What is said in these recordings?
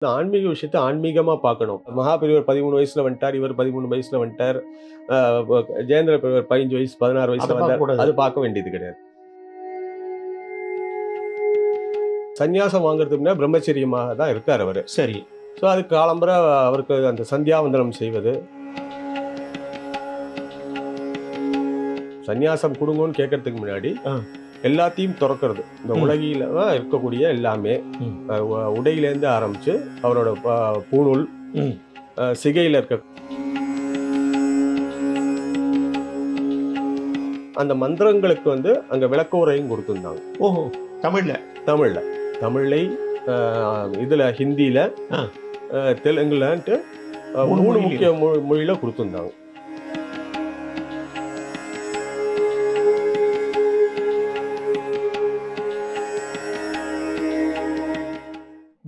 இந்த ஆன்மீக விஷயத்த ஆன்மீகமா பார்க்கணும். மகாபெரிவர் 13 வயசுல வந்துட்டார். இவர் 13 வயசுல வந்துட்டார். அ வ ஜெயேந்திர பெரியவர் 15 வயசு, 16 அத வயசுல வந்தார். பார்க்கக்கூடாது. அது பார்க்க வேண்டியது கிடையாது. சந்நியாசம் வாங்குறதுக்கு முன்னாடி பிரம்மச்சரியமா தான் இருக்காரு அவரு. சரி. ஸோ அதுக்கு காலம்பற அவருக்கு அந்த சந்தியாவந்தனம் செய்வது, சந்நியாசம் குடுங்கன்னு கேட்கறதுக்கு முன்னாடி ஆ. எல்லாத்தையும் துறக்கிறது. இந்த உலகில இருக்கக்கூடிய எல்லாமே ம். உடையிலேருந்து ஆரம்பிச்சு அவரோட பூணூல், ம். சிகையில இருக்க அந்த மந்திரங்களுக்கு அங்க விளக்க உரையும் கொடுத்திருந்தாங்க. ஓஹோ! தமிழ்ல. தமிழ்ல. தமிழ்லை இதுல ஹிந்தியில, ஆ. தெலுங்குலன்ட்டு 3 3 மொழியில. முக்கிய மொழியில கொடுத்திருந்தாங்க.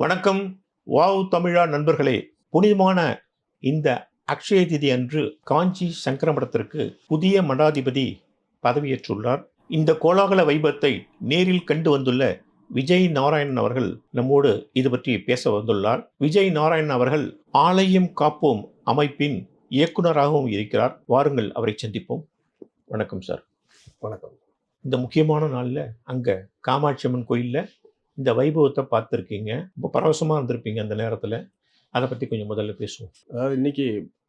வணக்கம் வாவ் தமிழா நண்பர்களே. புனிதமான இந்த அக்ஷய திதி அன்று காஞ்சி சங்கர மடத்திற்கு புதிய மடாதிபதி பதவியேற்றுள்ளார். இந்த கோலாகல வைபவத்தை நேரில் கண்டு வந்துள்ள விஜய் நாராயணன் அவர்கள் நம்மோடு இது பற்றி பேச வந்துள்ளார். விஜய் நாராயணன் அவர்கள் ஆலயம் காப்போம் அமைப்பின் இயக்குனராகவும் இருக்கிறார். வாருங்கள் அவரை சந்திப்போம். வணக்கம் சார். வணக்கம். இந்த முக்கியமான நாளில் அங்கே காமாட்சி அம்மன் கோயிலில் இந்த வைபவத்தை பார்த்துருக்கீங்க. ரொம்ப பரவசமாக இருந்திருப்பீங்க அந்த நேரத்தில். அதை பற்றி கொஞ்சம் முதல்ல பேசுவோம். அதாவது இன்னைக்கு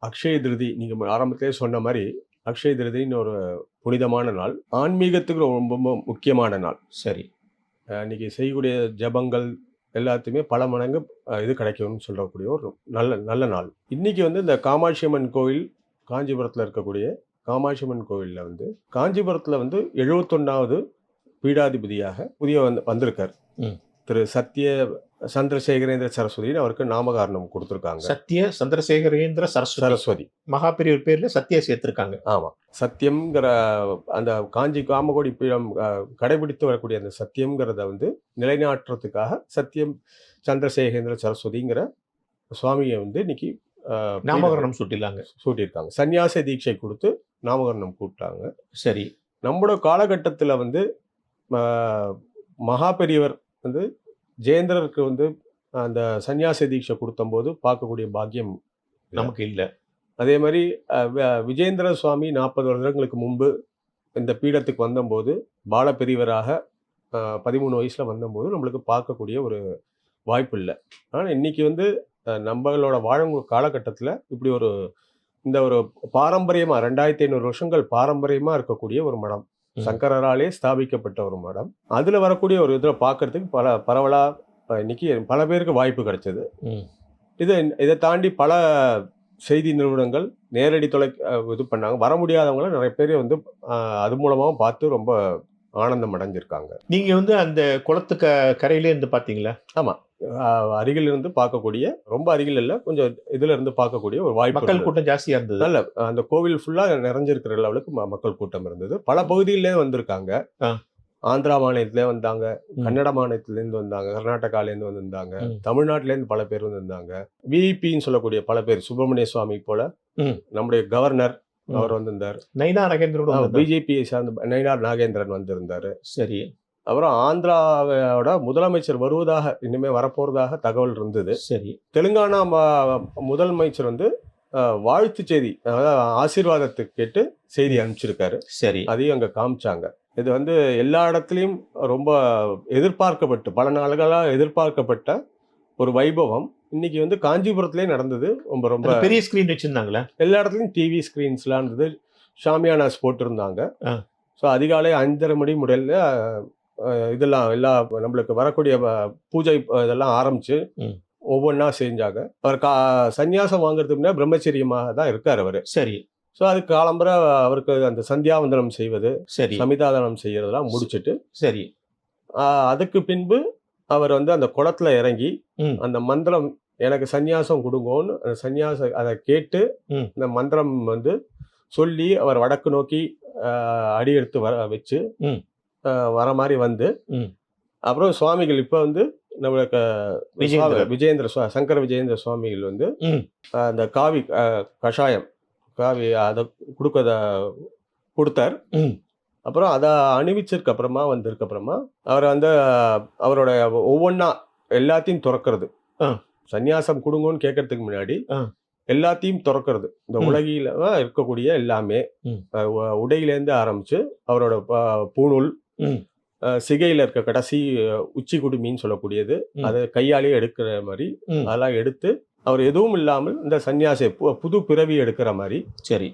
அக்ஷய திருதி, நீங்க ஆரம்பத்திலே சொன்ன மாதிரி அக்ஷய திருதின்னு ஒரு புனிதமான நாள். ஆன்மீகத்துக்கு ரொம்ப ரொம்ப முக்கியமான நாள். சரி. இன்னைக்கு செய்யக்கூடிய ஜபங்கள் எல்லாத்தையுமே பல மடங்கு இது கிடைக்கும்னு சொல்லக்கூடிய ஒரு நல்ல நல்ல நாள். இன்னைக்கு இந்த காமாட்சி அம்மன் கோயில், காஞ்சிபுரத்தில் இருக்கக்கூடிய காமாட்சி அம்மன் கோயிலில் காஞ்சிபுரத்தில் 71வது பீடாதிபதியாக புதிய வந்திருக்கார். திரு சத்ய சந்திரசேகரேந்திர சரஸ்வதினு அவருக்கு நாமகாரணம் கொடுத்துருக்காங்க. சத்ய சந்திரசேகரேந்திர சரஸ்வதி மகாபெரியவர் பேர்ல சத்யா சேர்த்திருக்காங்க. ஆமா, சத்தியம்ங்கிற அந்த காஞ்சி காமகோடி பீடம் கடைபிடித்து வரக்கூடிய அந்த சத்தியம்ங்கிறத நிலைநாட்டுறதுக்காக சத்யம் சந்திரசேகரேந்திர சரஸ்வதிங்கிற சுவாமியை இன்னைக்கு நாமகரணம் சூட்டியிருக்காங்க. சன்னியாச தீட்சை கொடுத்து நாமகரணம் கூப்பிட்டாங்க. சரி. நம்மளோட காலகட்டத்தில் மகாபெரியவர் ஜெயேந்திரருக்கு அந்த சன்னியாச தீட்சை கொடுத்தம்போது பார்க்கக்கூடிய பாக்கியம் நமக்கு இல்லை. அதே மாதிரி விஜேந்திர சுவாமி 40 வருடங்களுக்கு முன்பு இந்த பீடத்துக்கு வந்தபோது பாலபெரியவராக 13 வயசுல வந்தபோது நம்மளுக்கு பார்க்கக்கூடிய ஒரு வாய்ப்பு இல்லை. ஆனால் இன்னைக்கு நம்மளோட வாழும் காலகட்டத்தில் இப்படி இந்த ஒரு பாரம்பரியமா 2500 வருஷங்கள் பாரம்பரியமா இருக்கக்கூடிய ஒரு மடம், சங்கராலே ஸ்தாபிக்கப்பட்ட ஒரு மடம். அதுல வரக்கூடிய ஒரு இதில் பார்க்கறதுக்கு பரவலா இன்னைக்கு பல பேருக்கு வாய்ப்பு கிடைச்சது. இதை தாண்டி பல செய்தி நிறுவனங்கள் நேரடி இது பண்ணாங்க. வர முடியாதவங்கள நிறைய பேர் அது மூலமாகவும் பார்த்து ரொம்ப ஆனந்தம் அடைஞ்சிருக்காங்க. நீங்க அந்த குளத்துக்கு கரையிலே இருந்து பார்த்தீங்களா? ஆமா, அருகில் இருந்து பார்க்கக்கூடிய, ரொம்ப அருகில் இல்லை, கொஞ்சம் இதுல இருந்து பார்க்கக்கூடிய ஒரு வாய்ப்பு. மக்கள் கூட்டம் ஜாஸ்தியா இருந்தது. நல்ல அந்த கோவில் ஃபுல்லா நிறைஞ்சிருக்கிற லெவலுக்கு மக்கள் கூட்டம் இருந்தது. பல பகுதியிலே வந்திருக்காங்க. ஆந்திரா மாநிலத்திலே வந்தாங்க, கன்னட மாநிலத்திலேருந்து வந்தாங்க, கர்நாடகாலேருந்து வந்திருந்தாங்க, தமிழ்நாட்டிலேருந்து பல பேர் வந்திருந்தாங்க. விஐபின்னு சொல்லக்கூடிய பல பேர், சுப்பிரமணிய சுவாமி போல நம்முடைய கவர்னர் அவர் வந்திருந்தார். நயினார் நாகேந்திரன், பிஜேபியை சார்ந்த நயினார் நாகேந்திரன் வந்திருந்தாரு. சரி. அப்புறம் ஆந்திராவோட முதலமைச்சர் வருவதாக, இனிமே வரப்போறதாக தகவல் இருந்தது. சரி. தெலுங்கானா முதலமைச்சர் வாழ்த்து செய்தி, அதாவது ஆசீர்வாதத்துக்கு கேட்டு செய்தி அனுப்பிச்சிருக்காரு. சரி. அதையும் அங்க காமிச்சாங்க. இது எல்லா இடத்துலையும் ரொம்ப எதிர்பார்க்கப்பட்டு, பல நாள்களாக எதிர்பார்க்கப்பட்ட ஒரு வைபவம் இன்னைக்கு காஞ்சிபுரத்திலே நடந்தது. ரொம்ப ரொம்ப பெரிய ஸ்கிரீன் வச்சிருந்தாங்களா? எல்லா இடத்துலையும் டிவி ஸ்கிரீன்ஸ்லாம் இருந்தது, ஷாமியானாஸ் போட்டிருந்தாங்க. ஸோ அதிகாலை 5:30 மணி முறையில் இதெல்லாம் எல்லா நம்மளுக்கு வரக்கூடிய பூஜை இதெல்லாம் ஆரம்பிச்சு ஒவ்வொன்றா செஞ்சாங்க. அவர் சந்நியாசம் வாங்குறதுக்கு முன்னாடி பிரம்மச்சரியமாக தான் இருக்கார் அவர். சரி. ஸோ அதுக்கு காலம்பற அவருக்கு அந்த சந்தியாவந்தனம் செய்வது, சரி, சமிதாதனம் செய்யறதெல்லாம் முடிச்சுட்டு, சரி, அதுக்கு பின்பு அவர் அந்த குளத்துல இறங்கி அந்த மந்திரம், எனக்கு சந்நியாசம் கொடுங்கோன்னு அந்த சந்நியாசம் அதை கேட்டு இந்த மந்திரம் சொல்லி அவர் வடக்கு நோக்கி அடி எடுத்து வச்சு வர மாதிரி அப்புறம் சுவாமிகள் இப்ப நம்மளுக்கு விஜயேந்திர சங்கர விஜயேந்திர சுவாமிகள் அந்த காவி கஷாயம் காவி அதை கொடுத்தார். அப்புறம் அதை அணிவிச்சதுக்கு அப்புறமா அவர் அவரோட ஒவ்வொன்றா எல்லாத்தையும் துறக்கிறது. சந்நியாசம் கொடுங்கன்னு கேட்கறதுக்கு முன்னாடி ஆ. எல்லாத்தையும் திறக்கிறது. இந்த ம். உலகில இருக்கக்கூடிய எல்லாமே ம். உடையிலேருந்து ஆரம்பிச்சு அவரோட பூணூல், ம். சிகையில இருக்க கடைசி உச்சி குடுமின்னு சொல்லக்கூடியது, ம். அதை கையாலேயே எடுக்கிற மாதிரி ம். அதெல்லாம் எடுத்து அவர் எதுவும் இல்லாமல் இந்த சன்னியாசி புது பிறவி எடுக்கிற மாதிரி சரி.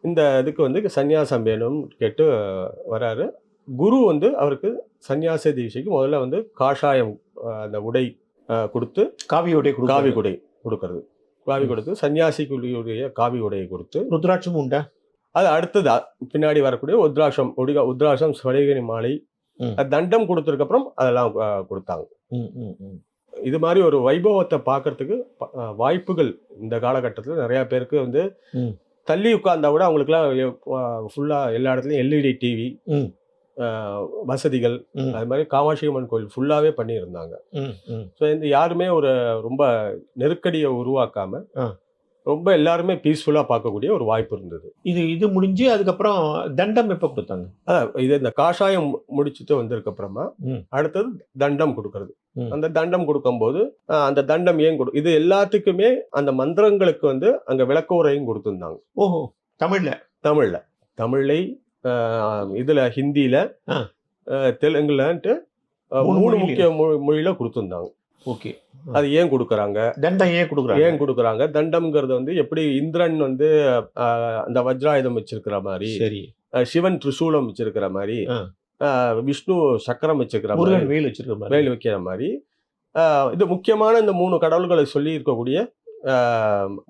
இந்த இதுக்கு வந்து சந்நியாசம் வேணும்னு கேட்டு வராரு. குரு வந்து அவருக்கு சந்நியாச தீட்சைக்கு முதல்ல வந்து காஷாயம் அந்த உடை கொடுத்து காவியோடைய காவி உடை கொடுக்கறது. காவி ம். கொடுத்து சன்னியாசிக்குரிய காவி உடையை கொடுத்து ருத்ராட்சமும் உண்டா? அது அடுத்தது பின்னாடி வரக்கூடிய உத்ராட்சம் ஸ்வடிகனி மாலை ம். தண்டம் கொடுத்ததுக்கு அப்புறம் அதெல்லாம் கொடுத்தாங்க. ம். ம். ம். இது மாதிரி ஒரு வைபவத்தை பார்க்கறதுக்கு வாய்ப்புகள் இந்த காலகட்டத்தில் நிறைய பேருக்கு வந்து ம். தள்ளி உட்கார்ந்தா கூட அவங்களுக்குலாம் ஃபுல்லா எல்லா இடத்துலையும் எல்இடி டிவி ம். வசதிகள், ம். அது மாதிரி காமாட்சி அம்மன் கோயில் ஃபுல்லாவே பண்ணியிருந்தாங்க. ம். ம். ஸோ இந்த யாருமே ஒரு ரொம்ப நெருக்கடியை உருவாக்காம ஆ. ரொம்ப எல்லாருமே பீஸ்ஃபுல்லா பார்க்கக்கூடிய ஒரு வாய்ப்பு இருந்தது. இது முடிஞ்சு அதுக்கப்புறம் தண்டம் எப்ப கொடுத்தாங்க? இது இந்த காஷாயம் முடிச்சுட்டு வந்ததுக்கு அப்புறமா ம். அடுத்தது தண்டம் கொடுக்கறது. ம். அந்த தண்டம் கொடுக்கும்போது அந்த தண்டம் ஏன் இது எல்லாத்துக்குமே அந்த மந்திரங்களுக்கு வந்து அங்க விளக்க உரையும் கொடுத்திருந்தாங்க. ஓஹோ, தமிழ்ல தமிழை இதுல ஹிந்தியில ஆ. தெலுங்குலன்ட்டு மூணு 3 மொழியில. முக்கிய மொழியில கொடுத்திருந்தாங்க. ஓகே. அது ஏன் கொடுக்கறாங்க, தண்டம் ஏன் கொடுக்குறாங்க? ஏன் கொடுக்கறாங்க? தண்டம்ங்கிறது வந்து எப்படி இந்திரன் வந்து அந்த வஜ்ராயுதம் வச்சிருக்கிற மாதிரி, சரி. சிவன் திரிசூலம் வச்சிருக்கிற மாதிரி, ஆ. விஷ்ணு சக்கரம் வச்சிருக்கிற முருகன் மாதிரி, வேல் வச்சிருக்க மாதிரி. வேல் வைக்கிற மாதிரி, இது முக்கியமான இந்த 3 கடவுள்களை சொல்லி இருக்கக்கூடிய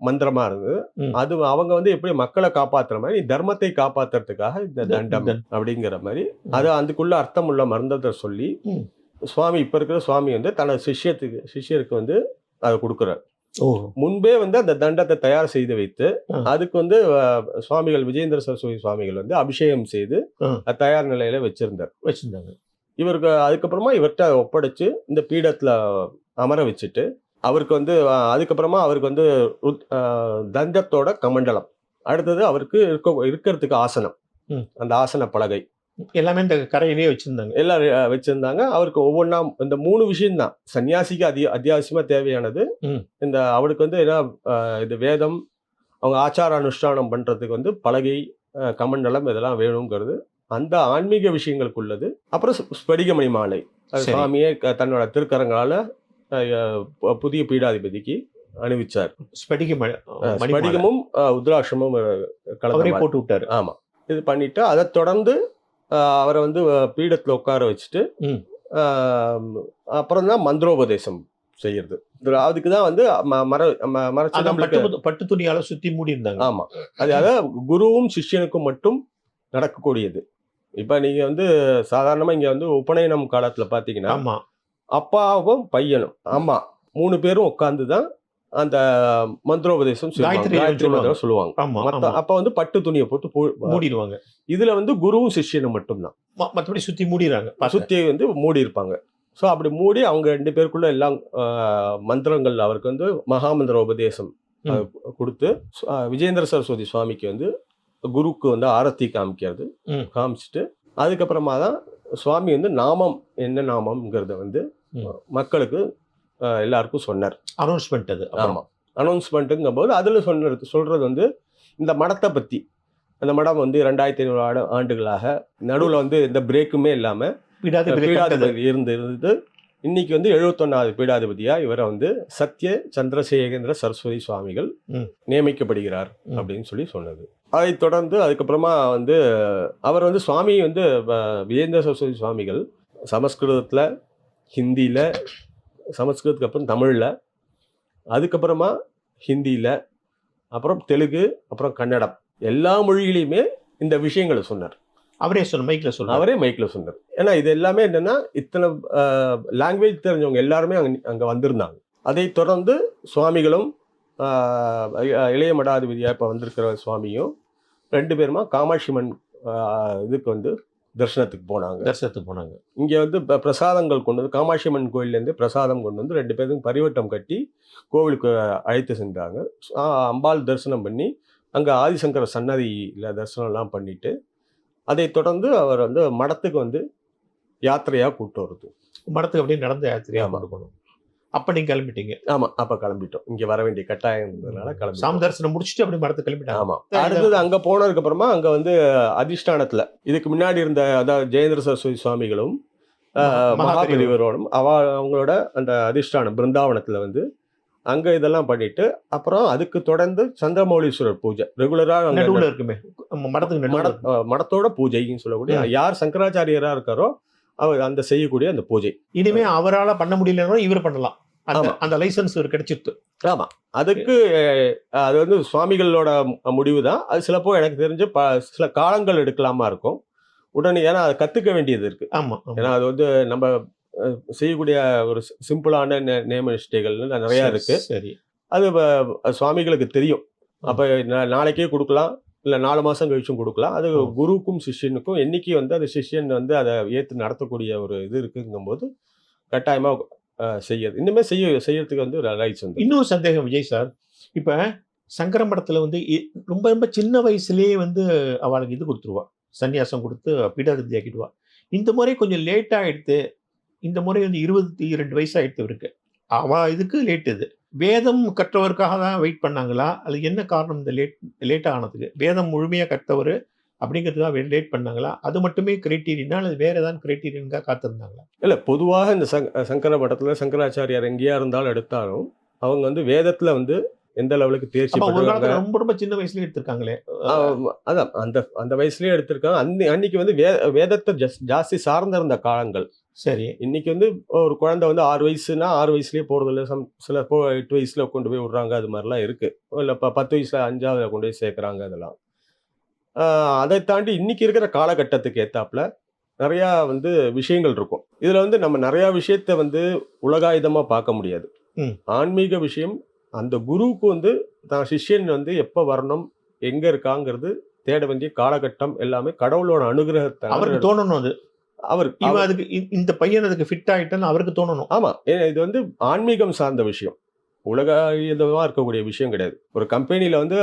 மந்திரமா இருந்தது. ம். அது அவங்க வந்து எப்படி மக்களை காப்பாத்துற மாதிரி தர்மத்தை காப்பாத்துறதுக்காக இந்த தண்டம் தண்டம். அப்படிங்கிற மாதிரி ம். அது அதுக்குள்ள அர்த்தம் உள்ள மந்திரத்தை சொல்லி ம். சுவாமி இப்ப இருக்கிற சுவாமி வந்து தனது சிஷ்யருக்கு வந்து அதை கொடுக்குறார். ஓஹோ. முன்பே வந்து அந்த தண்டத்தை தயார் செய்து வைத்து ஆ. அதுக்கு வந்து சுவாமிகள் விஜயேந்திர சரஸ்வதி சுவாமிகள் வந்து அபிஷேகம் செய்து ஆ. அது தயார் நிலையில வச்சிருந்தார். வச்சிருந்தாங்க. இவருக்கு அதுக்கப்புறமா இவர்கிட்ட ஒப்படைச்சு இந்த பீடத்துல அமர வச்சுட்டு அவருக்கு வந்து அதுக்கப்புறமா அவருக்கு வந்து தண்டத்தோட கமண்டலம், அடுத்தது அவருக்கு இருக்கிறதுக்கு ஆசனம், ம். அந்த ஆசன பலகை எல்லாமே இந்த கரையிலேயே வச்சிருந்தாங்க. எல்லாம் வச்சிருந்தாங்க. அவருக்கு ஒவ்வொன்றா இந்த 3 விஷயம் தான் சன்னியாசிக்கு அத்தியாவசியமா தேவையானது. ம். இந்த அவருக்கு வந்து என்ன இது வேதம், அவங்க ஆச்சார அனுஷ்டானம் பண்றதுக்கு வந்து பலகை, கமண்டலம் இதெல்லாம் வேணுங்கிறது அந்த ஆன்மீக விஷயங்களுக்கு உள்ளது. அப்புறம் ஸ்படிகமணி மாலை, அது சரி. சுவாமியே தன்னோட திருக்கரங்களால புதிய பீடாதிபதிக்கு அணிவிச்சார். ஸ்படிக மணி மாலை. ஸ்படிகமும் உத்ராட்சமும் அவரே கலந்து போட்டு விட்டாரு. ஆமா இது பண்ணிட்டு அதை தொடர்ந்து அவரை வந்து பீடத்துல உட்கார வச்சுட்டு ம். அப்புறம் தான் மந்திரோபதேசம் செய்யறது. அதுக்கு தான் வந்து மறைச்சு அதான் நம்மளுக்கு பட்டு துணியால சுத்தி மூடி இருந்தாங்க. ஆமா அதாவது குருவும் சிஷ்யனுக்கும் மட்டும் நடக்கக்கூடியது. இப்ப நீங்க வந்து சாதாரணமா இங்க வந்து உபநயனம் காலத்துல பாத்தீங்கன்னா ஆமா. அப்பாவும் பையனும், ஆமா 3 பேரும் உட்கார்ந்து தான் அந்த மந்திரோபதேசம் காயத்ரி மந்திரம் சொல்லுவாங்க. ஆமா. அப்ப வந்து பட்டு துணியை போட்டு மூடிடுவாங்க. இதுல வந்து குருவும் சிஷ்யனும் மட்டும்தான் மத்தபடி சுத்தி மூடிடுறாங்க. சுத்தி வந்து மூடி இருப்பாங்க. ஸோ அப்படி மூடி அவங்க 2 பேருக்குள்ள எல்லாம் மந்திரங்கள் அவருக்கு வந்து மகாமந்திர உபதேசம் கொடுத்து விஜயேந்திர சரஸ்வதி சுவாமிக்கு வந்து குருக்கு வந்து ஆரத்தி காமிக்கிறது, காமிச்சிட்டு அதுக்கப்புறமா தான் சுவாமி வந்து நாமம் என்ன நாமம்ங்கிறத வந்து மக்களுக்கு எல்லாருக்கும் சொன்னார். அனௌன்ஸ்மெண்ட் அது. ஆமா அனௌன்ஸ்மெண்ட்டுங்கும் போது அதுல சொல்றது வந்து இந்த மடத்தை பத்தி. அந்த மடம் வந்து 2500 ஆண்டுகளாக நடுவில் வந்து எந்த பிரேக்குமே இல்லாம பீடாதிபதி இருந்து இன்னைக்கு வந்து 71வது பீடாதிபதியா இவரை வந்து சத்ய சந்திரசேகர சரஸ்வதி சுவாமிகள் நியமிக்கப்படுகிறார் அப்படின்னு சொல்லி சொன்னது. அதை தொடர்ந்து அதுக்கப்புறமா வந்து அவர் வந்து சுவாமி வந்து விஜயேந்திர சரஸ்வதி சுவாமிகள் சமஸ்கிருதத்துல, ஹிந்தியில, சமஸ்கிருதத்துக்கு அப்புறம் தமிழ்ல, அதுக்கப்புறமா ஹிந்தியில, அப்புறம் தெலுங்கு, அப்புறம் கன்னடம், எல்லா மொழியிலையுமே இந்த விஷயங்களை சொன்னார். அவரே மைக்ல சொன்னார். ஏன்னா இது எல்லாமே என்னன்னா இத்தனை லாங்குவேஜ் தெரிஞ்சவங்க எல்லாருமே அங்க வந்திருந்தாங்க. அதை தொடர்ந்து சுவாமிகளும் இளைய மடாதிபதியா இப்ப வந்திருக்கிற சுவாமியும் 2 பேருமா காமாட்சி அம்மன் இதுக்கு வந்து தரிசனத்துக்கு போனாங்க. இங்க வந்து பிரசாதங்கள் கொண்டு வந்து காமாட்சி அம்மன் கோயிலேருந்து பிரசாதம் கொண்டு வந்து 2 பேருக்கும் பரிவட்டம் கட்டி கோவிலுக்கு அழைத்து சென்றாங்க. அம்பாள் தரிசனம் பண்ணி அங்க ஆதிசங்கர சன்னதியில தரிசனம் எல்லாம் பண்ணிட்டு அதை தொடர்ந்து அவர் வந்து மடத்துக்கு வந்து யாத்திரையா கூப்பிட்டு வருது. மடத்துக்கு அப்படியே நடந்த யாத்திரையா போகணும். அப்ப நீங்க கிளம்பிட்டீங்க. ஆமா, அப்ப கிளம்பிட்டோம். இங்க வர வேண்டிய கட்டாயம் இருந்ததுனால கிளம்பிட்டோம். சாமி தரிசனம் முடிச்சுட்டு அப்படி மடத்துக்கு கிளம்பிட்டாங்க. ஆமா. அடுத்தது அங்க போனதுக்கு அப்புறமா அங்க வந்து அதிஷ்டானத்துல இதுக்கு முன்னாடி இருந்த அதாவது ஜெயேந்திர சரஸ்வதி சுவாமிகளும் மகாபெரிவரோடும் அவங்களோட அந்த அதிஷ்டானம் பிருந்தாவனத்துல வந்து அங்க இதெல்லாம் பண்ணிட்டு அப்புறம் அதுக்கு தொடர்ந்து சந்திரமௌலீஸ்வரர் பூஜை ரெகுலரா நடுவுல இருக்குமே மடத்துக்கு நடுவுல மடத்தோட பூஜைன்னு சொல்லக்கூடிய யார் சங்கராச்சாரியரா இருக்காரோ அவர் அந்த செய்யக்கூடிய அந்த பூஜை. இனிமே அவரால பண்ண முடியலன்னா இவர் பண்ணலாம். அந்த லைசன்ஸ் கிடைச்சிட்டு. ஆமா, அதுக்கு அது வந்து சுவாமிகளோட முடிவு தான். அது சிலப்போ எனக்கு தெரிஞ்சு சில காலங்கள் எடுக்கலாமா இருக்கும் உடனே, ஏன்னா அதை கத்துக்க வேண்டியது இருக்கு. ஆமா, ஏன்னா அது வந்து நம்ம செய்யக்கூடிய ஒரு சிம்பிளான நேம நிஷ்டைகள் நிறைய இருக்கு. சரி, அது சுவாமிகளுக்கு தெரியும். அப்ப நாளைக்கே கொடுக்கலாம், இல்ல 4 மாசம் கழிச்சும் கொடுக்கலாம். அது குருவுக்கும் சிஷ்யனுக்கும் என்னைக்கு வந்து அந்த சிஷ்யன் வந்து அதை ஏற்று நடத்தக்கூடிய ஒரு இது இருக்குங்கும் போது கட்டாயமா செய்யறது இன்னுமே செய்யறதுக்கு வந்து ரைட்ஸ் வந்து. இன்னொரு சந்தேகம் விஜய் சார், இப்ப சங்கர மடத்துல வந்து ரொம்ப ரொம்ப சின்ன வயசுலயே வந்து அவளுக்கு இது கொடுத்துருவா, சன்னியாசம் கொடுத்து பீடாதிபதி ஆக்கிடுவா. இந்த முறை கொஞ்சம் லேட் ஆயிடுத்து. இந்த முறை வந்து 22 வயசு ஆயிடுத்து இருக்கு. அவ இதுக்கு லேட். இது வேதம் கற்றவருக்காக தான் வெயிட் பண்ணாங்களா, அது என்ன காரணம் இந்த லேட் ஆனதுக்கு? வேதம் முழுமையா கற்றவர் அப்படிங்கிறதுக்காக லேட் பண்ணாங்களா, அது மட்டுமே கிரைட்டீரியனா அல்லது வேற ஏதாவது கிரைட்டீரியனுக்காக காத்திருந்தாங்களா? இல்ல, பொதுவாக இந்த சங்கர மடத்துல சங்கராச்சாரியார் எங்கேயா இருந்தாலும் எடுத்தாலும் அவங்க வந்து வேதத்துல வந்து எந்த லெவலுக்கு தேர்ச்சி பெற்றவங்க. ரொம்ப ரொம்ப சின்ன வயசுலயே எடுத்திருக்காங்களே. அதான் அந்த வயசுலயே எடுத்திருக்காங்க. அன்னைக்கு வந்து வேதத்தை ஜாஸ்தி சார்ந்த இருந்த காலங்கள். சரி, இன்னைக்கு வந்து ஒரு குழந்தை வந்து 6 வயசுனா 6 வயசுலயே போறது இல்லை. சில 8 வயசுல கொண்டு போய் விடுறாங்க, அது மாதிரிலாம் இருக்கு. இல்லை 10 வயசுல 5ஆவது கொண்டு போய் சேர்க்குறாங்க. அதெல்லாம் அதை தாண்டி இன்னைக்கு இருக்கிற காலகட்டத்துக்கு ஏத்தாப்புல நிறையா வந்து விஷயங்கள் இருக்கும். இதுல வந்து நம்ம நிறைய விஷயத்த வந்து உலகாயுதமா பார்க்க முடியாது. ஆன்மீக விஷயம் அந்த குருவுக்கு வந்து தான் சிஷ்யன் வந்து எப்ப வரணும், எங்க இருக்காங்கிறது தேட வேண்டிய காலகட்டம் எல்லாமே கடவுளோட அனுகிரகத்தை அவருக்கு தோணணும். அது அதுக்கு இந்த பையன் அதுக்கு ஃபிட் ஆயிட்டேன்னு அவருக்கு தோணணும். ஆமா, இது வந்து ஆன்மீகம் சார்ந்த விஷயம், உலகமா இருக்கக்கூடிய விஷயம் கிடையாது. ஒரு கம்பெனில வந்து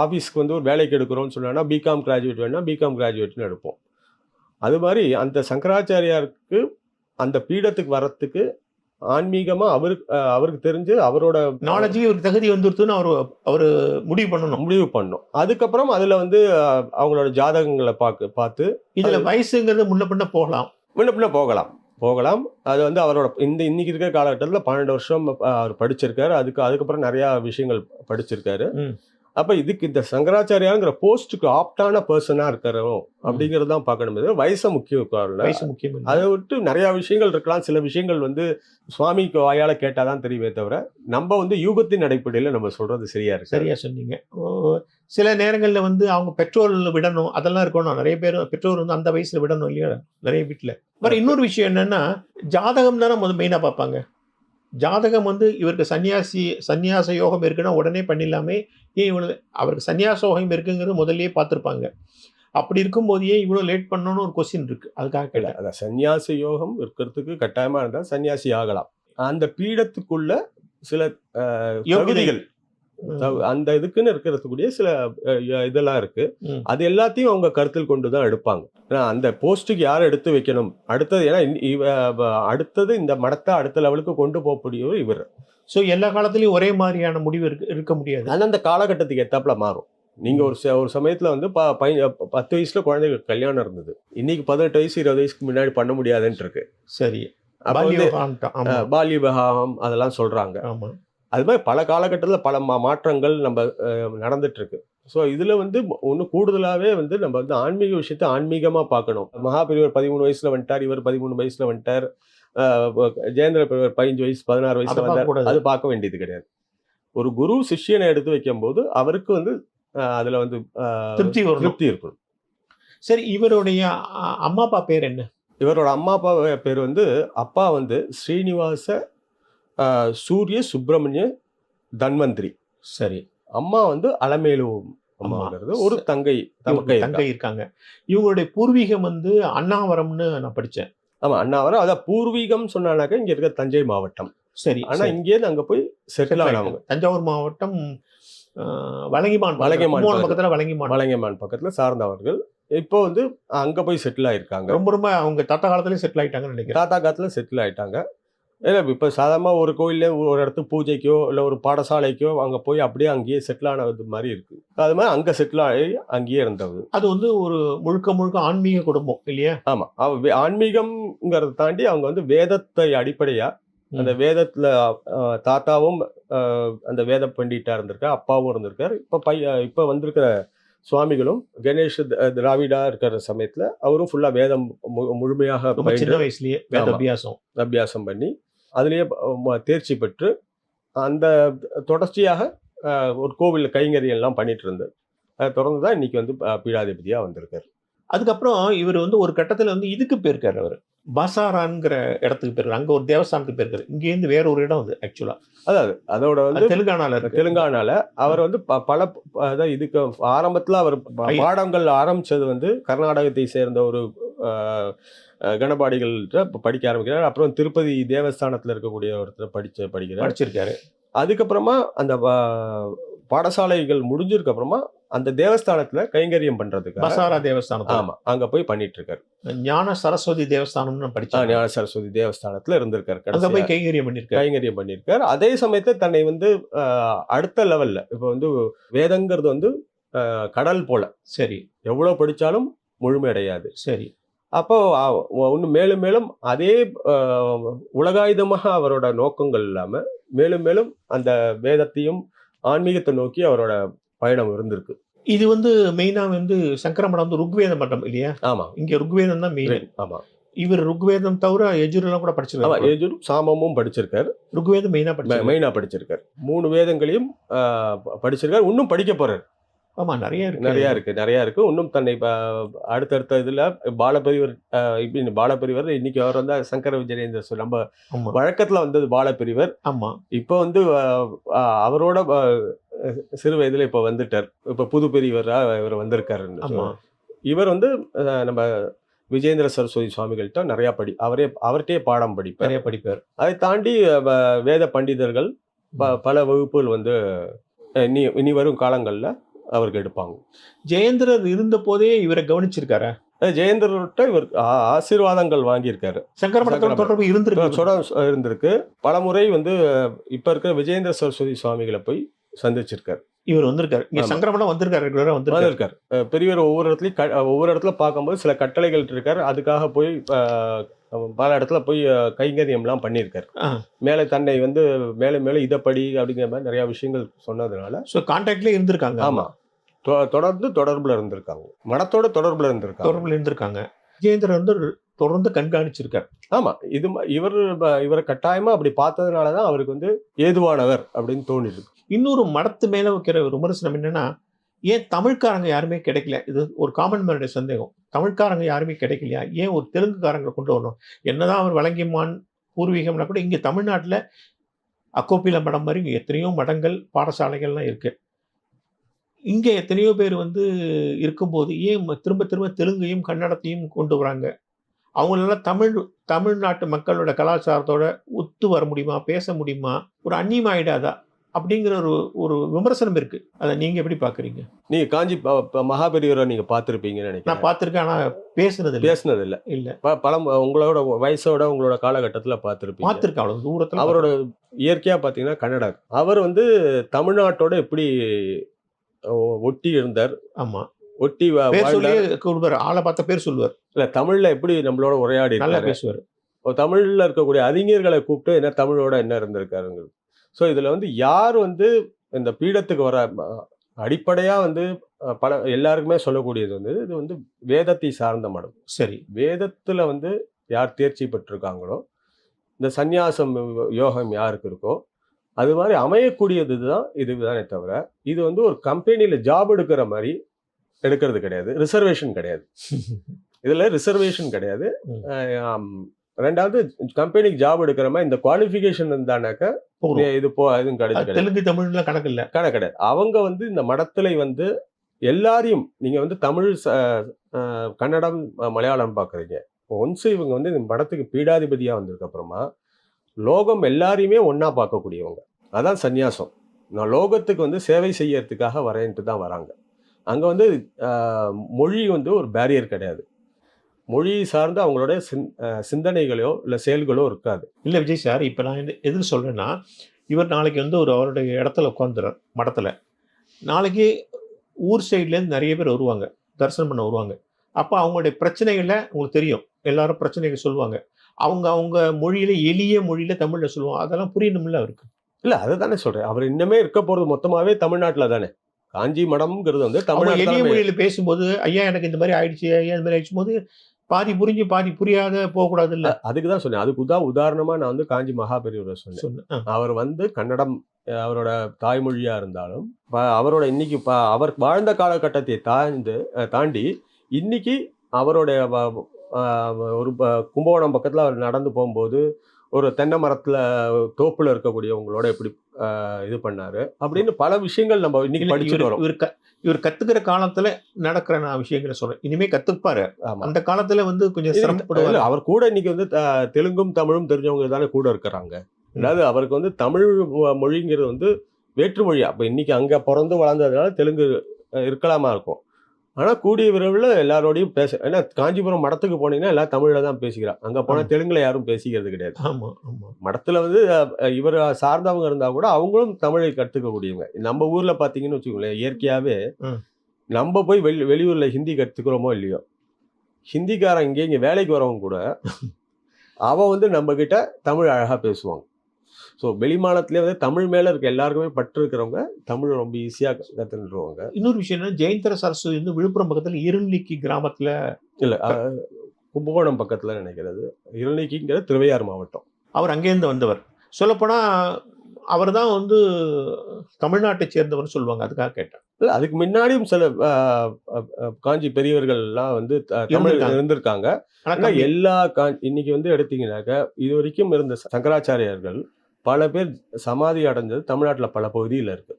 ஆபீஸ்க்கு வந்து ஒரு வேலைக்கு எடுக்கிறோம்னு சொன்னா பிகாம் கிராஜுவேட் வேணா பிகாம் கிராஜுவேட்னு எடுப்போம். அது மாதிரி அந்த சங்கராச்சாரியாருக்கு அந்த பீடத்துக்கு வர்றதுக்கு ஆன்மீகமா அவருக்கு தெரிஞ்சு அவரோட நாலேஜ் ஒரு தகுதி வந்துருச்சுன்னு அவரு முடிவு பண்ணணும். அதுக்கப்புறம் அதுல வந்து அவங்களோட ஜாதகங்களை பார்த்து இதுல வயசுங்கிறது முன்ன பின்ன போகலாம். அது வந்து அவரோட இன்னைக்கு இருக்கிற காலகட்டத்தில் 12 வருஷம் அவர் படிச்சிருக்காரு. அதுக்கப்புறம் நிறைய விஷயங்கள் படிச்சிருக்காரு. அப்ப இதுக்கு இந்த சங்கராச்சாரியாங்கிற போஸ்டுக்கு ஆப்டான பர்சனா இருக்கிறோம் அப்படிங்கிறது தான் பார்க்கணும். வயசு முக்கியம். அதை விட்டு நிறைய விஷயங்கள் இருக்கலாம். சில விஷயங்கள் வந்து சுவாமிக்கு வாயால கேட்டாதான் தெரியுமே தவிர நம்ம வந்து யூகத்தின் அடிப்படையில் நம்ம சொல்றது சரியா சொன்னீங்க. சில நேரங்கள்ல வந்து அவங்க பெற்றோர் விடணும், அதெல்லாம் இருக்கணும். நிறைய பேர் பெற்றோர் வந்து அந்த வயசுல விடணும் இல்லையா நிறைய வீட்டுல. இன்னொரு விஷயம் என்னன்னா, ஜாதகம் தானே மெயினா பார்ப்பாங்க. ஜாதகம் வந்து இவருக்கு சன்னியாச யோகம் இருக்குன்னா உடனே பண்ணிடலாமே, ஏன் இவ்வளவு அவருக்கு சன்னியாச யோகம் இருக்குங்கிறது முதல்லயே பார்த்துருப்பாங்க. அப்படி இருக்கும் போதே இவ்வளவு லேட் பண்ணணும்னு ஒரு கொஸ்டின் இருக்கு. அதுக்காக கேட்கல. அதான் சன்னியாச யோகம் இருக்கிறதுக்கு கட்டாயமா இருந்தால் சன்னியாசி ஆகலாம். அந்த பீடத்துக்குள்ள சில யோகிகள் அந்த இதுக்குன்னு இருக்கிறதுக்கூடிய சில இதெல்லாம் இருக்கு. அது எல்லாத்தையும் அவங்க கருத்தில் கொண்டுதான் எடுப்பாங்க. அந்த போஸ்டுக்கு யாரை எடுத்து வைக்கணும் அடுத்தது, ஏன்னா அடுத்தது இந்த மடத்தை அடுத்த லெவலுக்கு கொண்டு போகக்கூடியவர் இவர். ஸோ எல்லா காலத்திலயும் ஒரே மாதிரியான முடிவு இருக்க முடியாது. அந்த காலகட்டத்துக்கு ஏத்தாப்புல மாறும். நீங்க ஒரு சமயத்துல வந்து 10 வயசுல குழந்தைகளுக்கு கல்யாணம் இருந்தது. இன்னைக்கு 18 வயசு 20 வயசுக்கு முன்னாடி பண்ண முடியாதுன்னு இருக்கு. சரி, பால்ய விவாகம் அதெல்லாம் சொல்றாங்க. அது மாதிரி பல காலகட்டத்தில் பல மாற்றங்கள் நம்ம நடந்துட்டு இருக்கு. ஸோ இதுல வந்து ஒன்றும் கூடுதலாகவே வந்து நம்ம வந்து ஆன்மீக விஷயத்த ஆன்மீகமா பார்க்கணும். மகாபெரிவர் 13 வயசுல வந்துட்டார், இவர் 13 வயசுல வந்துட்டார், ஜெயேந்திர பெரியவர் 15 வயசு 16 வயசுல வந்தார், அது பார்க்க வேண்டியது கிடையாது. ஒரு குரு சிஷ்யனை எடுத்து வைக்கும் போது அவருக்கு வந்து அதுல வந்து திருப்தி இருக்கணும். சரி, இவருடைய அம்மா அப்பா பேர் என்ன? இவரோட அம்மா அப்பா பேர் வந்து அப்பா வந்து ஸ்ரீனிவாச சூரிய சுப்பிரமணிய தன்வந்திரி. சரி, அம்மா வந்து அலமேலு அம்மாங்கிறது ஒரு தங்கை இருக்காங்க. இவங்களுடைய பூர்வீகம் வந்து அண்ணாவரம்னு நான் படிச்சேன். ஆமா, அண்ணாவரம். அதான் பூர்வீகம் சொன்னாக்க இங்க இருக்க தஞ்சை மாவட்டம். சரி, ஆனா இங்கே அங்க போய் செட்டில் ஆனவங்க. தஞ்சாவூர் மாவட்டம் வலங்கிமான் பக்கத்துல சார்ந்தவர்கள். இப்போ வந்து அங்க போய் செட்டில் ஆயிருக்காங்க. ரொம்ப அவங்க தாத்தா காலத்துலயும் செட்டில் ஆயிட்டாங்கன்னு நினைக்கிறேன். தாத்தா காலத்துல செட்டில் ஆயிட்டாங்க. ஏன்னா இப்போ சாதாரணமாக ஒரு கோயில்ல ஒரு இடத்துக்கு பூஜைக்கோ இல்லை ஒரு பாடசாலைக்கோ அங்கே போய் அப்படியே அங்கேயே செட்டில் ஆனது மாதிரி இருக்கு. அது மாதிரி அங்கே செட்டில் ஆகி அங்கேயே இருந்தது. அது வந்து ஒரு முழுக்க முழுக்க ஆன்மீக குடும்பம் இல்லையா? ஆமாம், ஆன்மீகம்ங்கிறத தாண்டி அவங்க வந்து வேதத்தை அடிப்படையாக அந்த வேதத்தில் தாத்தாவும் அந்த வேத பண்டிட்டா இருந்திருக்கார், அப்பாவும் இருந்திருக்கார். இப்போ வந்திருக்கிற சுவாமிகளும் கணேஷ் திராவிடா இருக்கிற சமயத்தில் அவரும் ஃபுல்லாக வேதம் முழுமையாக ரொம்ப சின்ன வயசுலயே வேத ஆமா. அபியாசம். அபியாசம் பண்ணி அதுலேயே தேர்ச்சி பெற்று அந்த தொடர்ச்சியாக ஒரு கோவில் கைங்கரியெல்லாம் பண்ணிட்டு இருந்தார். அதை தொடர்ந்து தான் இன்னைக்கு வந்து பீடாதிபதியாக வந்திருக்கார். அதுக்கப்புறம் இவர் வந்து ஒரு கட்டத்துல வந்து இதுக்கு போயிருக்காரு அவர். பசாரான்ங்கிற இடத்துக்கு போயிருக்காரு. அங்க ஒரு தேவஸ்தானத்துக்கு போயிருக்காரு. இங்கேருந்து வேற ஒரு இடம் அது ஆக்சுவலா. அதாவது அதோட வந்து தெலுங்கானால இருக்கு. தெலுங்கானால அவர் வந்து பல அதாவது இதுக்கு ஆரம்பத்தில் அவர் பாடங்கள் ஆரம்பிச்சது வந்து கர்நாடகத்தை சேர்ந்த ஒரு கணபாடிகள்கிட்ட படிக்க ஆரம்பிக்கிறார். அப்புறம் திருப்பதி தேவஸ்தானத்தில் இருக்கக்கூடிய ஒருத்தர் படிச்சிருக்காரு. அதுக்கப்புறமா அந்த பாடசாலைகள் முடிஞ்சதுக்கு அப்புறமா அந்த தேவஸ்தானத்துல கைங்கரியம் பண்றதுக்கு பசாரா தேவஸ்தானம். ஆமா, அங்க போய் பண்ணிட்டு இருக்காரு. ஞான சரஸ்வதி தேவஸ்தானம்னு படிச்சா. ஞான சரஸ்வதி தேவஸ்தானத்துல இருந்திருக்காரு. அங்க போய் கைங்கரியம் பண்ணிருக்காரு. அதே சமயத்துல தன்னை வந்து அடுத்த லெவல்ல இப்ப வந்து வேதங்கிறது வந்து கடல் போல. சரி. எவ்வளவு படிச்சாலும் முழுமையடையாது. சரி. அப்போ இன்னும் மேலும் மேலும் அதே உலகாயுதமாக அவரோட நோக்கங்கள் இல்லாம மேலும் மேலும் அந்த வேதத்தையும் ஆன்மீகத்தை நோக்கி அவரோட பயணம் இருந்திருக்கு. இது வந்து மெயினா வந்து சங்கரமடம் வந்து ருக்வேத மட்டம் இல்லையா? ஆமா, இங்க ருக்வேதம் தான் மெயின். ஆமா. இவர் ருக்வேதம் தவிர யஜுரெல்லாம் கூட படிச்சிருக்காரு. யஜுர் சாமமும் படிச்சிருக்காரு. ருக்வேதம் மெயினா படிச்சிருக்காரு. 3 வேதங்களையும் படிச்சிருக்காரு. இன்னும் படிக்க போறாரு. ஆமா, நிறைய இருக்கு. இன்னும் தன்னை அடுத்தடுத்த இதுல பாலபெரிவர் இன்னைக்கு அவர் வந்து சங்கர விஜயேந்திர நம்ம வழக்கத்துல வந்தது பாலபெரிவர். ஆமா. இப்ப வந்து அவரோட சிறு வயதுல இப்ப வந்துட்டார். இப்ப புது பெரியவரா இவர் வந்திருக்காரு. இவர் வந்து நம்ம விஜயேந்திர சரஸ்வதி சுவாமிகள்கிட்ட நிறைய அவர்கிட்டே பாடம் படிப்பார். அதை தாண்டி வேத பண்டிதர்கள் பல வகுப்புகள் வந்து இனி வரும் காலங்கள்ல அவருக்கு எடுப்பாங்க. ஜெயேந்திரர் இருந்த போதே இவரை கவனிச்சிருக்காரு. ஜெயேந்திரர்கிட்ட இவர் ஆசீர்வாதங்கள் வாங்கியிருக்காரு. சங்கரமடத்தோட தொடர்பு இருந்திருக்கு. பல முறை வந்து இப்ப இருக்கிற விஜயேந்திர சரஸ்வதி சுவாமிகளை போய் சந்திச்சிருக்காரு. இவர் வந்திருக்காரு. இங்க சங்கரமடம் வந்திருக்காரு. பெரியவர் ஒவ்வொரு இடத்துல பார்க்கும்போது சில கட்டளைகள் இருக்காரு. அதுக்காக போய் பல இடத்துல போய் கைங்கரியம்லாம் பண்ணியிருக்காரு. மேலே தன்னை வந்து மேலே இதைப்படி அப்படிங்கிற மாதிரி நிறைய விஷயங்கள் சொன்னதுனால கான்டாக்ட்ல இருந்திருக்காங்க. ஆமா, தொடர்புல இருந்திருக்காங்க. மடத்தோட தொடர்புல இருந்திருக்காங்க. விஜயேந்திரர் வந்து தொடர்ந்து கண்காணிச்சிருக்காரு. ஆமா, இவரை கட்டாயமா அப்படி பார்த்ததுனாலதான் அவருக்கு வந்து ஏதுவானவர் அப்படின்னு தோணிருக்கு. இன்னொரு மடத்து மேல வைக்கிற விமர்சனம் என்னன்னா, ஏன் தமிழ்காரங்க யாருமே கிடைக்கல? இது ஒரு காமன் மேனுடைய சந்தேகம். தமிழ்காரங்க யாருமே கிடைக்கலையா? ஏன் ஒரு தெலுங்குக்காரங்களை கொண்டு வரணும்? என்னதான் அவர் வழங்கியமான் பூர்வீகம்னா கூட இங்க தமிழ்நாட்டில் அக்கோப்பில மடம் மாதிரி இங்கே எத்தனையோ மடங்கள் பாடசாலைகள்லாம் இருக்கு. இங்க எத்தனையோ பேர் வந்து இருக்கும்போது ஏன் திரும்ப திரும்ப தெலுங்கையும் கன்னடத்தையும் கொண்டு வராங்க? அவங்களால தமிழ்நாட்டு மக்களோட கலாச்சாரத்தோட ஒத்து வர முடியுமா? பேச முடியுமா? ஒரு அந்நியம் ஆயிடாதா அப்படிங்கிற ஒரு விமர்சனம் இருக்கு. அதை நீங்க எப்படி பாக்குறீங்க? நீங்க காஞ்சி மகாபெரியவரை நீங்க பார்த்திருப்பீங்கன்னு நினைக்கிறேன். நான் பார்த்திருக்கேன், ஆனா பேசுனது இல்ல. உங்களோட வயசோட உங்களோட காலகட்டத்துல பார்த்திருப்பீங்க. அவ்வளவு தூரத்துல. அவரோட இயற்கையா பாத்தீங்கன்னா கன்னடர். அவர் வந்து தமிழ்நாட்டோட எப்படி ஒட்டி இருந்தார். ஆமா, ஒட்டி ஆளை பார்த்த பேர் சொல்லுவார். இல்ல, தமிழ்ல எப்படி நம்மளோட உரையாடி நல்லா பேசுவார். தமிழ்ல இருக்கக்கூடிய அறிஞர்களை கூப்பிட்டு என்ன தமிழோட என்ன இருந்திருக்காருங்கிறது. ஸோ இதில் வந்து யார் வந்து இந்த பீடத்துக்கு வர அடிப்படையாக வந்து எல்லாருக்குமே சொல்லக்கூடியது வந்து இது வந்து வேதத்தை சார்ந்த மடம். சரி. வேதத்தில் வந்து யார் தேர்ச்சி பெற்றிருக்காங்களோ, இந்த சந்நியாசம் யோகம் யாருக்கு இருக்கோ அது மாதிரி அமையக்கூடியது தான் இதுதானே தவிர இது வந்து ஒரு கம்பெனியில் ஜாப் எடுக்கிற மாதிரி எடுக்கிறது கிடையாது. ரிசர்வேஷன் கிடையாது. இதில் ரிசர்வேஷன் கிடையாது. ரெண்டாவது, கம்பெனிக்கு ஜாப் எடுக்கிற மாதிரி இந்த குவாலிஃபிகேஷன் இருந்தானாக்கா இது எதுவும் கிடையாது. தெலுங்கு தமிழ்ல கணக்கு கிடையாது. அவங்க வந்து இந்த மடத்துல வந்து எல்லாரையும் நீங்க வந்து தமிழ் கன்னடம் மலையாளம் பாக்குறீங்க. ஒன்ஸ் இவங்க வந்து இந்த மடத்துக்கு பீடாதிபதியா வந்ததுக்கு அப்புறமா லோகம் எல்லாரையுமே ஒன்னா பார்க்கக்கூடியவங்க. அதான் சந்நியாசம். நான் லோகத்துக்கு வந்து சேவை செய்யறதுக்காக வரேன்ட்டு தான் வராங்க. அங்க வந்து மொழி வந்து ஒரு பேரியர் கிடையாது. மொழி சார்ந்து அவங்களுடைய சிந்தனைகளோ இல்லை செயல்களோ இருக்காது. இல்லை விஜய் சார், இப்போ நான் எதுக்கு சொல்கிறேன்னா, இவர் நாளைக்கு வந்து அவருடைய இடத்துல உட்காந்துறார் மடத்தில். நாளைக்கு ஊர் சைட்லேருந்து நிறைய பேர் வருவாங்க, தரிசனம் பண்ண வருவாங்க. அப்போ அவங்களுடைய பிரச்சனைகளை உங்களுக்கு தெரியும், எல்லாரும் பிரச்சனைகள் சொல்லுவாங்க. அவங்க அவங்க மொழியில, எளிய மொழியில தமிழில் சொல்லுவாங்க. அதெல்லாம் புரியணும்ல அவருக்கு. இல்லை, அதை தானே சொல்கிறேன். அவர் இன்னமே இருக்க போகிறது மொத்தமாகவே தமிழ்நாட்டில் தானே. காஞ்சி மடம்ங்கிறது வந்து அவங்க தமிழ்நாடு எளிய தானே. மொழியில் பேசும்போது, ஐயா எனக்கு இந்த மாதிரி ஆயிடுச்சு, ஐயா இந்த மாதிரி ஆயிடுச்சு போது பாதி புரிஞ்சு பாதி புரியாத போகக்கூடாது இல்லை. அதுக்கு தான் சொன்னேன். அதுக்கு உதாரணமாக நான் வந்து காஞ்சி மகாபெரியவரை சொன்னேன். சொன்னேன். அவர் வந்து கன்னடம் அவரோட தாய்மொழியா இருந்தாலும் அவரோட இன்னைக்கு அவர் வாழ்ந்த காலகட்டத்தை தாண்டி இன்னைக்கு அவருடைய ஒரு கும்பகோணம் பக்கத்தில் அவர் நடந்து போகும்போது ஒரு தென்னை மரத்துல தோப்புல இருக்கக்கூடியவங்களோட எப்படி இது பண்ணாரு அப்படின்னு பல விஷயங்கள் நம்ம இன்னைக்கு படிச்சுட்டு வரோம். இவர் கத்துக்கிற காலத்துல நடக்கிற நான் விஷயங்களை சொல்றேன். இனிமே கத்துப்பாரு. ஆமா. அந்த காலத்துல வந்து கொஞ்சம் சிரமப்படுவாரு. அவர் கூட இன்னைக்கு வந்து தெலுங்கும் தமிழும் தெரிஞ்சவங்க தானே கூட இருக்கிறாங்க. அதாவது அவருக்கு வந்து தமிழ் மொழிங்கிறது வந்து வேற்று மொழி. அப்ப இன்னைக்கு அங்க பிறந்து வளர்ந்ததுனால தெலுங்கு இருக்கலாமா இருக்கும். ஆனா கூடிய விரைவில் எல்லாரோடையும் ஏன்னா காஞ்சிபுரம் மடத்துக்கு போனீங்கன்னா எல்லாம் தமிழ்ல தான் பேசிக்கிறான். அங்க போனா தெலுங்குல யாரும் பேசிக்கிறது கிடையாது. ஆமா ஆமா. மடத்துல வந்து இவர் சார்ந்தவங்க இருந்தா கூட அவங்களும் தமிழை கற்றுக்கக்கூடியவங்க. நம்ம ஊர்ல பாத்தீங்கன்னு வச்சுக்கோங்களேன், இயற்கையாவே நம்ம போய் வெளியூர்ல ஹிந்தி கத்துக்கிறோமோ இல்லையோ, ஹிந்திக்காரன் இங்க வேலைக்கு வரவங்க கூட அவன் வந்து நம்ம கிட்ட தமிழ் அழகா பேசுவாங்க. ஸோ வெளிமாநிலத்திலே வந்து தமிழ் மேல இருக்க எல்லாருக்குமே பற்று இருக்கிறவங்க தமிழ் ரொம்ப ஈஸியா கத்துருவாங்க. இன்னொரு விஷயம் என்ன, ஜெயந்தர சரஸ்வதி வந்து விழுப்புரம் பக்கத்துல இருள்ளிக்கி கிராமத்துல இல்ல, கும்பகோணம் பக்கத்துல நினைக்கிறது. இருள்ளிக்கிங்கிறது திருவையாறு மாவட்டம். அவர் அங்கேருந்து வந்தவர். சொல்லப்போனா அவர் தான் வந்து தமிழ்நாட்டை சேர்ந்தவர் சொல்லுவாங்க. அதுக்காக கேட்டேன். இல்லை, அதுக்கு முன்னாடியும் சில காஞ்சி பெரியவர்கள்லாம் வந்து தமிழ் இருந்திருக்காங்க. ஆனால் எல்லா இன்னைக்கு வந்து எடுத்தீங்கன்னாக்க இது வரைக்கும் இருந்த சங்கராச்சாரியார்கள் பல பேர் சமாதி அடைஞ்சது தமிழ்நாட்டில் பல பகுதியில் இருக்கு.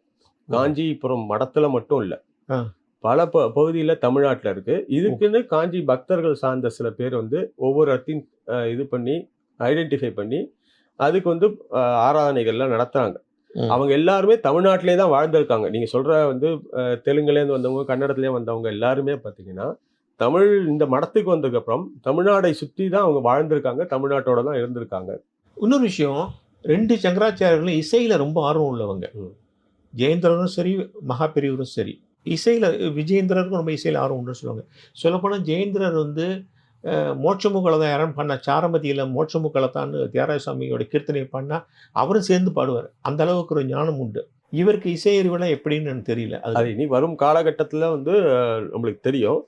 காஞ்சிபுரம் மடத்துல மட்டும் இல்லை, பல பகுதியில் தமிழ்நாட்டில் இருக்கு. இதுக்குன்னு காஞ்சி பக்தர்கள் சார்ந்த சில பேர் வந்து ஒவ்வொரு இடத்தையும் இது பண்ணி ஐடென்டிஃபை பண்ணி அதுக்கு வந்து ஆராதனைகள்லாம் நடத்துறாங்க. அவங்க எல்லாருமே தமிழ்நாட்டிலே தான் வாழ்ந்திருக்காங்க. நீங்க சொல்ற வந்து தெலுங்குலேருந்து வந்தவங்க, கன்னடத்துலேயே வந்தவங்க எல்லாருமே பார்த்தீங்கன்னா தமிழ் இந்த மடத்துக்கு வந்ததுக்கு அப்புறம் தமிழ்நாடை சுற்றி தான் அவங்க வாழ்ந்திருக்காங்க, தமிழ்நாட்டோட தான் இருந்திருக்காங்க. இன்னொரு விஷயம், 2 சங்கராச்சாரியர்களும் இசையில ரொம்ப ஆர்வம் உள்ளவங்க. ஜெயேந்திரரும் சரி, மகாபெரியவரும் சரி. இசையில விஜயேந்திரருக்கும் ரொம்ப இசையில ஆர்வம் உண்டு சொல்லுவாங்க. சொல்லப்போனால் ஜெயேந்திரர் வந்து மோட்சமுக்களதான் யாரும் பண்ண சாரமதியில் மோட்சமுக்களத்தான்னு தியாகராஜசாமியோட கீர்த்தனை பண்ணால் அவரும் சேர்ந்து பாடுவார். அந்த அளவுக்கு ஒரு ஞானம் உண்டு. இவருக்கு இசை அறிவுலாம் எப்படின்னு எனக்கு தெரியல. அது இனி வரும் காலகட்டத்தில் வந்து நம்மளுக்கு தெரியும்.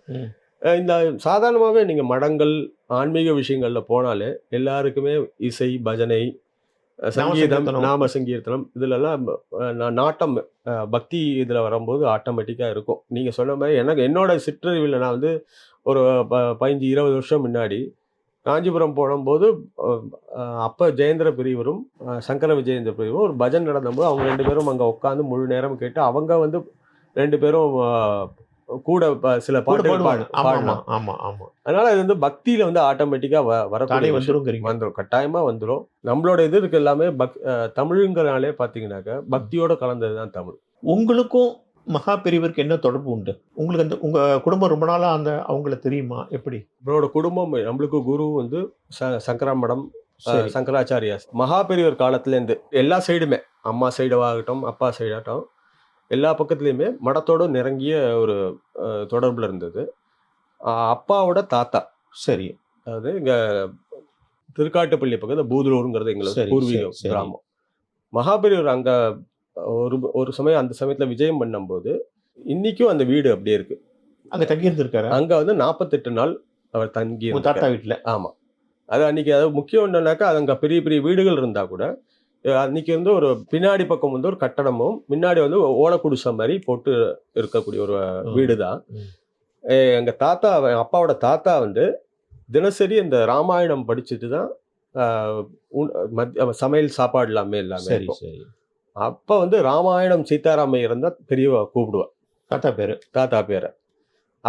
இந்த சாதாரணமாகவே நீங்கள் மடங்கள் ஆன்மீக விஷயங்களில் போனாலே எல்லாருக்குமே இசை, பஜனை, சங்கீதம், நாம சங்கீர்த்தனம் இதுலலாம் நாட்டம், பக்தி இதில் வரும்போது ஆட்டோமேட்டிக்காக இருக்கும். நீங்கள் சொன்ன மாதிரி என்னோட சிற்றறிவில் நான் வந்து ஒரு 15-20 வருஷம் முன்னாடி காஞ்சிபுரம் போடும்போது அப்போ ஜெயேந்திர பெரியவரும் சங்கர விஜயேந்திர பெரியவரும் ஒரு பஜன் நடந்தபோது அவங்க 2 பேரும் அங்கே உட்காந்து முழு நேரம் கேட்டு அவங்க வந்து 2 பேரும் கூட சில பாட்டுகள் பாடலாம். அதனால இது வந்து பக்தியில வந்து ஆட்டோமேட்டிக்கா வரக்கூடிய வந்துடும், கட்டாயமா வந்துடும். நம்மளோட இது இருக்கு எல்லாமே தமிழுங்கிறனாலே பாத்தீங்கன்னாக்க பக்தியோட கலந்ததுதான் தமிழ். உங்களுக்கும் மகா பெரியவருக்கு என்ன தொடர்பு உண்டு? உங்களுக்கு அந்த உங்க குடும்பம் ரொம்ப நாளா அந்த அவங்கள தெரியுமா? எப்படி? நம்மளோட குடும்பம், நம்மளுக்கு குரு வந்து சங்கராமடம் சங்கராச்சாரியா. மகா பெரியவர் காலத்துல இருந்து எல்லா சைடுமே, அம்மா சைடாகட்டும் அப்பா சைடாகட்டும் எல்லா பக்கத்துலையுமே மடத்தோட நெருங்கிய ஒரு தொடர்புல இருந்தது. அப்பாவோட தாத்தா சரி, அதாவது இங்க திருக்காட்டுப்பள்ளி பக்கத்துல பூதலூருங்கிறது எங்களுக்கு பூர்வீக கிராமம். மகாபெரியவர் அங்க ஒரு சமயம் அந்த சமயத்துல விஜயம் பண்ணும்போது இன்னைக்கும் அந்த வீடு அப்படியே இருக்கு. அங்க தங்கி இருந்திருக்காரு. அங்க வந்து 48 நாள் அவர் தங்கி தாத்தா வீட்டுல. ஆமா, அது அன்னைக்கு அதாவது முக்கியம் என்னன்னாக்கா அங்க பெரிய பெரிய வீடுகள் இருந்தா கூட அன்னைக்கு வந்து ஒரு பின்னாடி பக்கம் வந்து ஒரு கட்டடமும் முன்னாடி வந்து ஓலக்குடிசை மாதிரி போட்டு இருக்கக்கூடிய ஒரு வீடு தான். எங்க தாத்தா, அப்பாவோட தாத்தா வந்து தினசரி இந்த ராமாயணம் படிச்சுட்டு தான் சமையல் சாப்பாடு எல்லாமே அப்ப வந்து ராமாயணம் சீதாராமையர் தான் பெரியவா கூப்பிடுவா தாத்தா பேரை.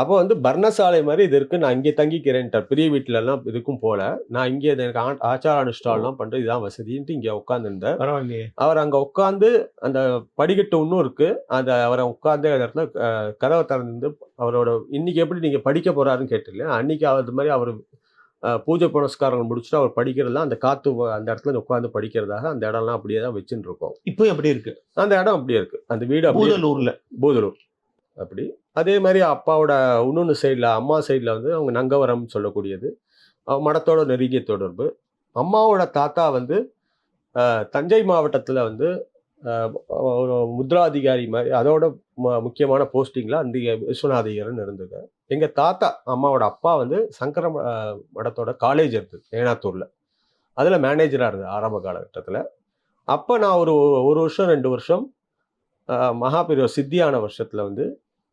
அப்போ வந்து பர்ணசாலை மாதிரி இது இருக்கு. நான் இங்கே தங்கிக்கிறேன்ட்டார். பெரிய வீட்லலாம் இதுக்கும் போல. நான் இங்கே எனக்கு ஆச்சார அனுஷ்டானம்லாம் பண்றது இதான் வசதின்ட்டு இங்க உட்கார்ந்திருந்தார். பரவாயில்லையே. அவர் அங்க உட்கார்ந்து அந்த படிக்கட்டு இன்னும் இருக்கு. அவர உட்கார்ந்தே இடத்துல கதவ திறந்து அவரோட இன்னைக்கு எப்படி நீங்க படிக்க போறாருன்னு கேட்டீங்க. அன்னைக்கு அது மாரி அவரு பூஜை புனஸ்காரங்கள் முடிச்சுட்டு அவர் படிக்கிறதெல்லாம் அந்த காத்து அந்த இடத்துல உட்கார்ந்து படிக்கிறதாக அந்த இடம்லாம் அப்படியே தான் வச்சுன்னு இருக்கோம். இப்போ எப்படி இருக்கு? அந்த இடம் அப்படியே இருக்கு. அந்த வீடு அப்படியே பூதலூர்ல. பூதலூர் அப்படி. அதே மாரி அப்பாவோட இன்னொன்னு சைடுல அம்மா சைடுல வந்து அவங்க நங்கவரம் சொல்லக்கூடியது. மடத்தோட நெருங்கிய தொடர்பு. அம்மாவோட தாத்தா வந்து தஞ்சை மாவட்டத்துல வந்து ஒரு முத்ராதிகாரி மாரி அதோட முக்கியமான போஸ்டிங்ல அந்த விஸ்வநாத ஐயர்ன்னு இருந்தது. எங்க தாத்தா அம்மாவோட அப்பா வந்து சங்கர மடத்தோட காலேஜ் இருந்தது ஏனாத்தூர்ல. அதுல மேனேஜரா இருந்தது ஆரம்ப காலகட்டத்துல. அப்ப நான் ஒரு 1 வருஷம் 2 வருஷம் மகாபெரிவா சித்தியான வருஷத்துல வந்து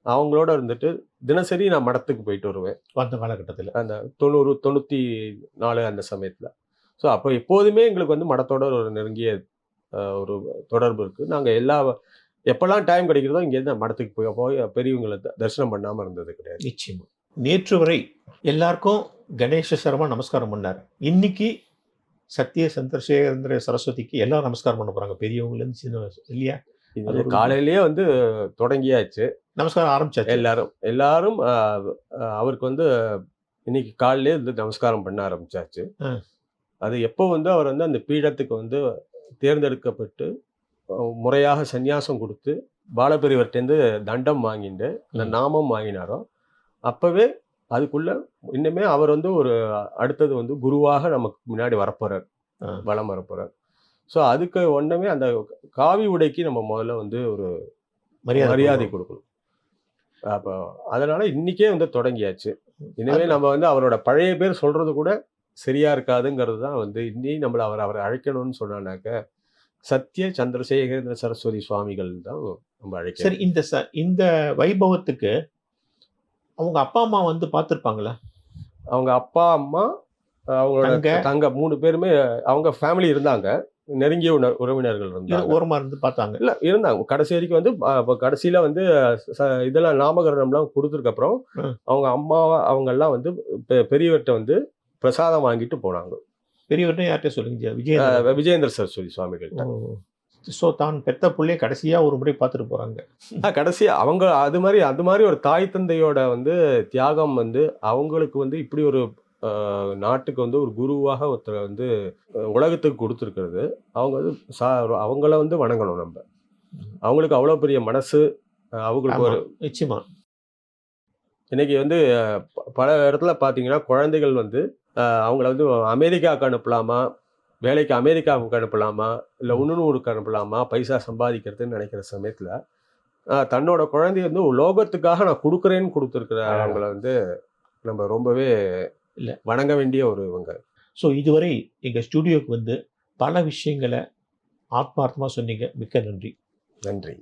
அவங்களோட இருந்துட்டு தினசரி நான் மடத்துக்கு போயிட்டு வருவேன். அந்த காலகட்டத்துல. அந்த 90, 94 அந்த சமயத்துல. ஸோ அப்போ எப்போதுமே எங்களுக்கு வந்து மடத்தோட ஒரு நெருங்கிய ஒரு தொடர்பு இருக்கு. நாங்க எப்பலாம் டைம் கிடைக்கிறதோ இங்கேருந்து மடத்துக்கு போய் பெரியவங்கள தரிசனம் பண்ணாம இருந்தது கிடையாது. நிச்சயமா. நேற்று வரை எல்லாருக்கும் கணேச சர்மா நமஸ்காரம் பண்ணார். இன்னைக்கு சத்ய சந்திரசேகரேந்திர சரஸ்வதிக்கு எல்லாரும் நமஸ்காரம் பண்ண போறாங்க. பெரியவங்கல இருந்து சின்ன இல்லையா? இது காலையிலேயே வந்து தொடங்கியாச்சு. நமஸ்காரம் ஆரம்பிச்சாச்சு. எல்லாரும் அவருக்கு வந்து இன்னைக்கு காலையிலே வந்து நமஸ்காரம் பண்ண ஆரம்பிச்சாச்சு. அது எப்போ வந்து அவர் வந்து அந்த பீடத்துக்கு வந்து தேர்ந்தெடுக்கப்பட்டு முறையாக சந்நியாசம் கொடுத்து பாலபெரியவர்கிட்டேருந்து தண்டம் வாங்கிட்டு அந்த நாமம் வாங்கினாரோ அப்பவே அதுக்குள்ள இன்னுமே அவர் வந்து ஒரு அடுத்தது வந்து குருவாக நமக்கு முன்னாடி வரப்போறார், வலம் வரப்போறார். ஸோ அதுக்கு ஒன்றுமே அந்த காவி உடைக்கு நம்ம முதல்ல வந்து ஒரு மரியாதை கொடுக்கணும். அப்போ அதனால இன்னைக்கே வந்து தொடங்கியாச்சு. இனிமே நம்ம வந்து அவரோட பழைய பேர் சொல்றது கூட சரியா இருக்காதுங்கிறது தான் வந்து இன்னி நம்மள அவரை அழைக்கணும்னு சொன்னாக்க சத்ய சந்திரசேகரேந்திர சரஸ்வதி சுவாமிகள் தான் நம்ம அழைக்க. சரி, இந்த வைபவத்துக்கு அவங்க அப்பா அம்மா வந்து பார்த்துருப்பாங்களா? அவங்க அப்பா அம்மா அவங்களோட தங்க 3 பேருமே அவங்க ஃபேமிலி இருந்தாங்க. நெருங்கிய உறவினர்கள் இருந்தாங்க. ஓரமா இருந்து பார்த்தாங்க. இல்ல இருந்தாங்க. கடைசி வரைக்கும் வந்து கடைசியில வந்து இதெல்லாம் நாமகரணம்லாம் கொடுத்ததுக்கு அப்புறம் அவங்க அம்மாவா அவங்க எல்லாம் வந்து பெரியவர்கிட்ட வந்து பிரசாதம் வாங்கிட்டு போனாங்க. பெரியவர்கிட்ட யார்கிட்ட சொல்லுங்க? விஜயேந்திர சரஸ்வதி சுவாமிகள்கிட்ட. ஸோ தான் பெத்த பிள்ளைய கடைசியா ஒரு முறை பார்த்துட்டு போறாங்க. கடைசியா அவங்க அது மாதிரி ஒரு தாய் தந்தையோட வந்து தியாகம் வந்து அவங்களுக்கு வந்து இப்படி ஒரு நாட்டுக்கு வந்து ஒரு குருவாக ஒருத்தர் வந்து உலகத்துக்கு கொடுத்துருக்கிறது. அவங்க வந்து அவங்கள வந்து வணங்கணும் நம்ம. அவங்களுக்கு அவ்வளோ பெரிய மனசு அவங்களுக்கு ஒரு நிச்சயமா. இன்னைக்கு வந்து பல இடத்துல பார்த்தீங்கன்னா குழந்தைகள் வந்து அவங்கள வந்து அமெரிக்காவுக்கு அனுப்பலாமா, வேலைக்கு அமெரிக்காவுக்கு அனுப்பலாமா, இல்லை இன்னொருக்கு அனுப்பலாமா, பைசா சம்பாதிக்கிறதுன்னு நினைக்கிற சமயத்தில் தன்னோட குழந்தைய வந்து லோகத்துக்காக நான் கொடுக்குறேன்னு கொடுத்துருக்குற அவங்கள வந்து நம்ம ரொம்பவே வணங்க வேண்டிய ஒரு இவங்க. ஸோ இதுவரை எங்கள் ஸ்டுடியோக்கு வந்து பல விஷயங்களை ஆத்மார்த்தமாக சொன்னீங்க. மிக்க நன்றி. நன்றி.